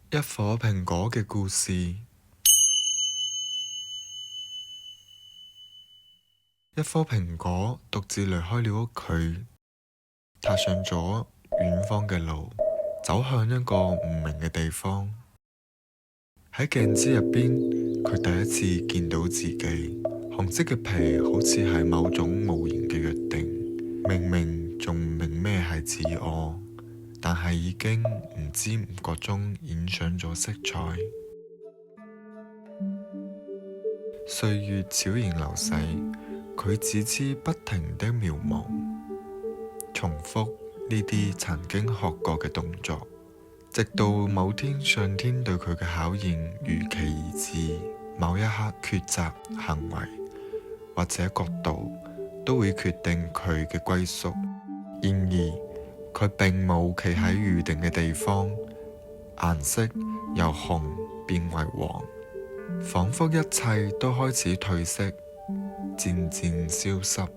一顆蘋果嘅故事。一顆蘋果獨自離開了屋企，踏上咗遠方嘅路，走向一個唔明嘅地方。喺鏡子入邊，佢第一次見到自己。紅色嘅皮好似係某種無形嘅約定，明明仲唔明咩係自我，但係已經唔知唔覺中染上咗色彩。歲月悄然流逝，佢只知不停的描摹，重複呢啲曾經學過嘅動作，直到某天上天對佢嘅考驗如期而至。某一刻抉擇、行為或者角度都會決定佢嘅歸宿。然而佢並冇企喺預定嘅地方，顏色由紅變為黃，仿佛一切都開始褪色，漸漸消失。